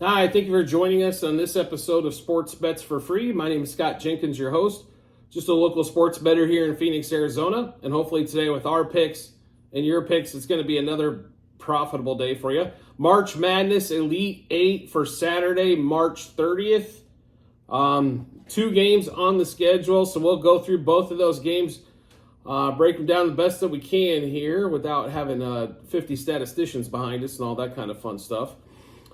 Hi, thank you for joining us on this episode of Sports Bets for Free. My name is Scott Jenkins, your host, just a local sports bettor here in Phoenix, Arizona. And hopefully today with our picks and your picks, it's going to be another profitable day for you. March Madness Elite 8 for Saturday, March 30th. 2 games on the schedule, so we'll go through both of those games, break them down the best that we can here without having 50 statisticians behind us and all that kind of fun stuff.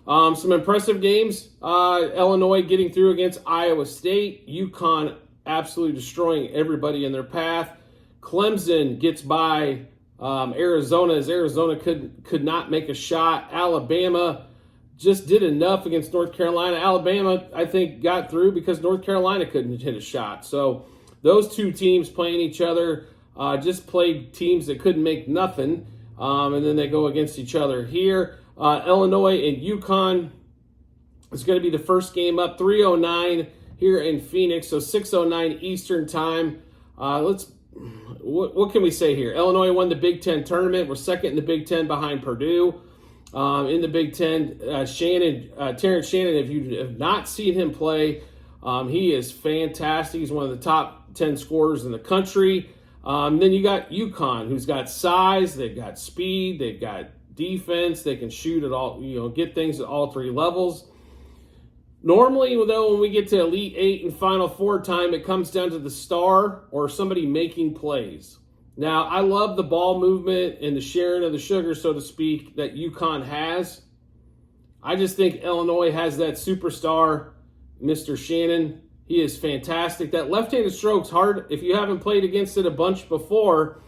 Some impressive games. Illinois getting through against Iowa State. UConn absolutely destroying everybody in their path. Clemson gets by Arizona as Arizona could not make a shot. Alabama just did enough against North Carolina. Alabama, I think, got through because North Carolina couldn't hit a shot. So those two teams playing each other just played teams that couldn't make nothing, and then they go against each other here. Illinois and UConn is going to be the first game up, 3:09 here in Phoenix, so 6:09 Eastern time. What can we say here? Illinois won the Big Ten tournament. We're second in the Big Ten behind Purdue. In the Big Ten, Terrence Shannon, if you have not seen him play, he is fantastic. He's one of the top 10 scorers in the country. Then you got UConn, who's got size, they've got speed, they've got defense, they can shoot at all, get things at all 3 levels. Normally, though, when we get to Elite 8 and Final Four time, it comes down to the star or somebody making plays. Now, I love the ball movement and the sharing of the sugar, so to speak, that UConn has. I just think Illinois has that superstar, Mr. Shannon. He is fantastic. That left-handed stroke's hard. If you haven't played against it a bunch before,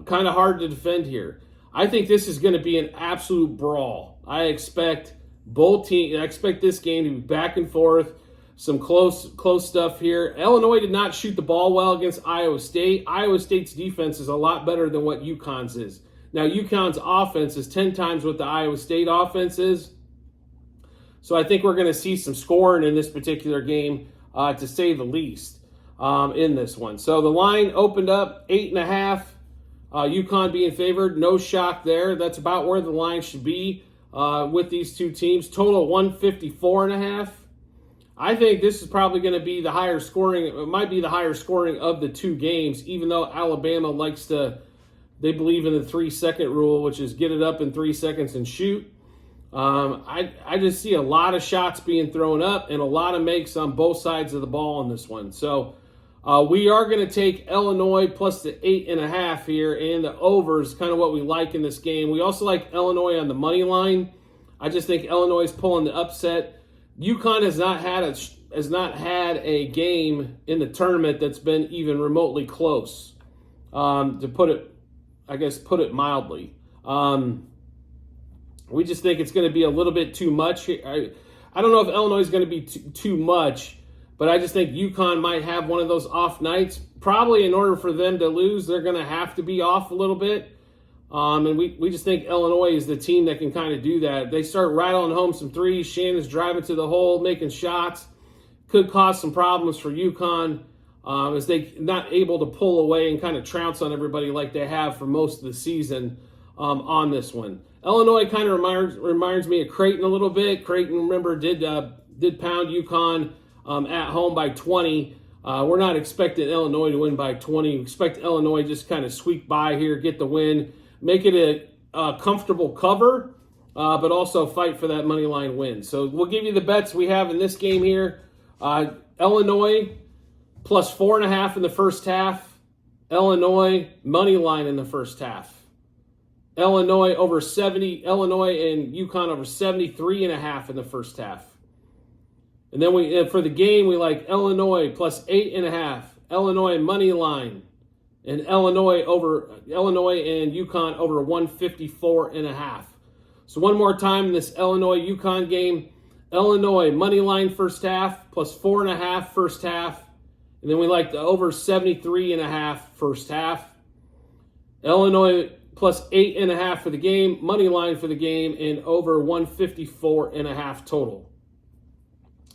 kind of hard to defend here. I think this is going to be an absolute brawl. I expect this game to be back and forth, some close stuff here. Illinois did not shoot the ball well against Iowa State. Iowa State's defense is a lot better than what UConn's is. Now, UConn's offense is 10 times what the Iowa State offense is. So I think we're going to see some scoring in this particular game, to say the least, in this one. So the line opened up 8.5. UConn being favored, no shock there. That's about where the line should be with these two teams. Total 154.5. I think this is probably going to be the higher scoring. It might be the higher scoring of the 2 games, even though Alabama they believe in the 3-second rule, which is get it up in 3 seconds and shoot. I just see a lot of shots being thrown up and a lot of makes on both sides of the ball in this one. So we are going to take Illinois plus the 8.5 here, and the over is kind of what we like in this game. We also like Illinois on the money line. I just think Illinois is pulling the upset. UConn has not had a game in the tournament that's been even remotely close, to put it mildly. We just think it's going to be a little bit too much. I don't know if Illinois is going to be too much, but I just think UConn might have one of those off nights. Probably in order for them to lose, they're going to have to be off a little bit. And we just think Illinois is the team that can kind of do that. They start rattling home some threes. Shannon's driving to the hole, making shots. Could cause some problems for UConn as they're not able to pull away and kind of trounce on everybody like they have for most of the season on this one. Illinois kind of reminds me of Creighton a little bit. Creighton, remember, did pound UConn at home by 20. We're not expecting Illinois to win by 20. We expect Illinois just kind of squeak by here, get the win, make it a comfortable cover, but also fight for that money line win. So we'll give you the bets we have in this game here. Illinois plus 4.5 in the first half. Illinois money line in the first half. Illinois over 70. Illinois and UConn over 73.5 in the first half. And then for the game, we like Illinois plus 8.5. Illinois money line. And Illinois and UConn over 154.5. So one more time in this Illinois-UConn game. Illinois money line first half plus 4.5 first half. And then we like the over 73.5 first half. Illinois plus 8.5 for the game, money line for the game, and over 154.5 total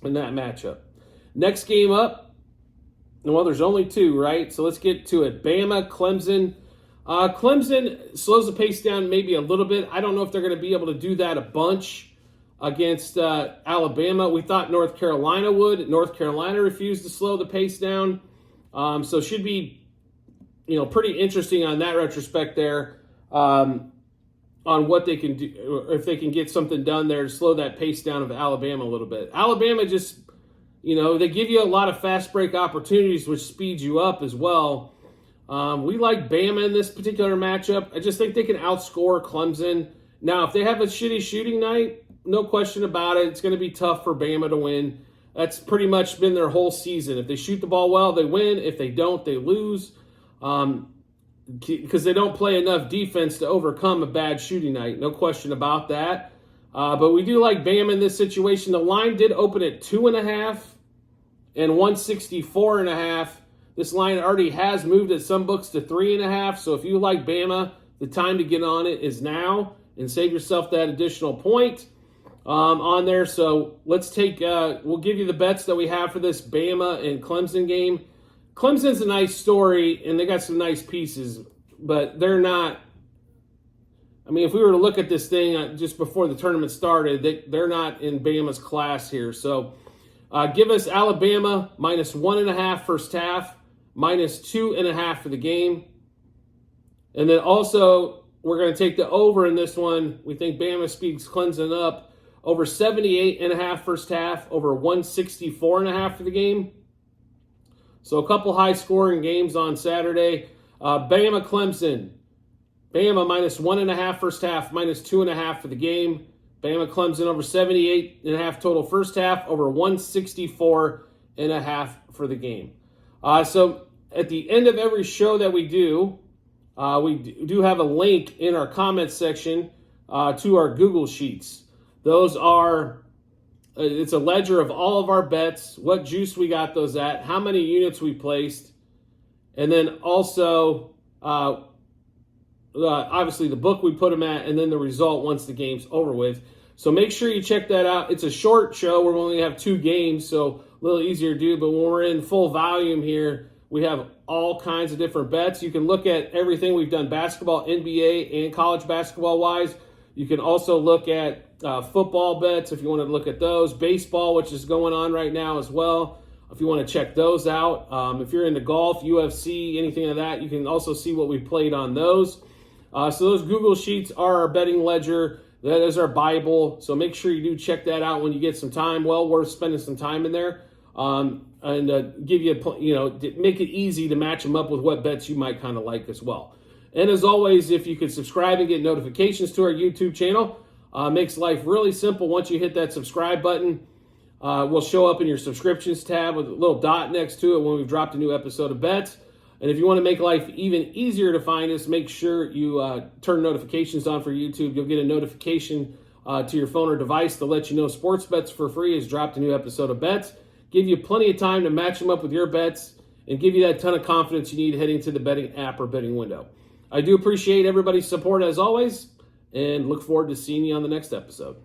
in that matchup. Next game up, well, there's only 2, right? So let's get to it. Bama, Clemson. Clemson slows the pace down maybe a little bit. I don't know if they're going to be able to do that a bunch against Alabama. We thought North Carolina would. North Carolina refused to slow the pace down. So should be, pretty interesting on that retrospect there, on what they can do, or if they can get something done there to slow that pace down of Alabama a little bit. Alabama just, they give you a lot of fast break opportunities, which speeds you up as well. We like Bama in this particular matchup. I just think they can outscore Clemson. Now, if they have a shitty shooting night, no question about it, it's going to be tough for Bama to win. That's pretty much been their whole season. If they shoot the ball well, they win. If they don't, they lose. Because they don't play enough defense to overcome a bad shooting night. No question about that. But we do like Bama in this situation. The line did open at 2.5 and 164.5. This line already has moved at some books to 3.5. So if you like Bama, the time to get on it is now and save yourself that additional point on there. So let's take, we'll give you the bets that we have for this Bama and Clemson game. Clemson's a nice story, and they got some nice pieces, but they're not. I mean, if we were to look at this thing just before the tournament started, they're not in Bama's class here. So give us Alabama -1.5 first half, -2.5 for the game. And then also, we're going to take the over in this one. We think Bama speeds Clemson up over 78.5 first half, over 164.5 for the game. So a couple high-scoring games on Saturday. Bama, Clemson. Bama -1.5 first half, -2.5 for the game. Bama, Clemson over 78.5 total first half, over 164.5 for the game. So at the end of every show that we do have a link in our comments section to our Google Sheets. Those are... it's a ledger of all of our bets, what juice we got those at, how many units we placed, and then also, obviously, the book we put them at, and then the result once the game's over with. So make sure you check that out. It's a short show. We only have 2 games, so a little easier to do. But when we're in full volume here, we have all kinds of different bets. You can look at everything we've done basketball, NBA, and college basketball-wise. You can also look at football bets if you want to look at those. Baseball, which is going on right now as well, if you want to check those out. If you're into golf, UFC, anything of that, you can also see what we played on those. So those Google Sheets are our betting ledger. That is our Bible. So make sure you do check that out when you get some time. Well worth spending some time in there. And give you, make it easy to match them up with what bets you might kind of like as well. And as always, if you could subscribe and get notifications to our YouTube channel, makes life really simple. Once you hit that subscribe button, we'll show up in your subscriptions tab with a little dot next to it when we've dropped a new episode of bets. And if you want to make life even easier to find us, make sure you turn notifications on for YouTube. You'll get a notification to your phone or device to let you know Sports Bets for Free has dropped a new episode of bets. Give you plenty of time to match them up with your bets and give you that ton of confidence you need heading to the betting app or betting window. I do appreciate everybody's support as always, and look forward to seeing you on the next episode.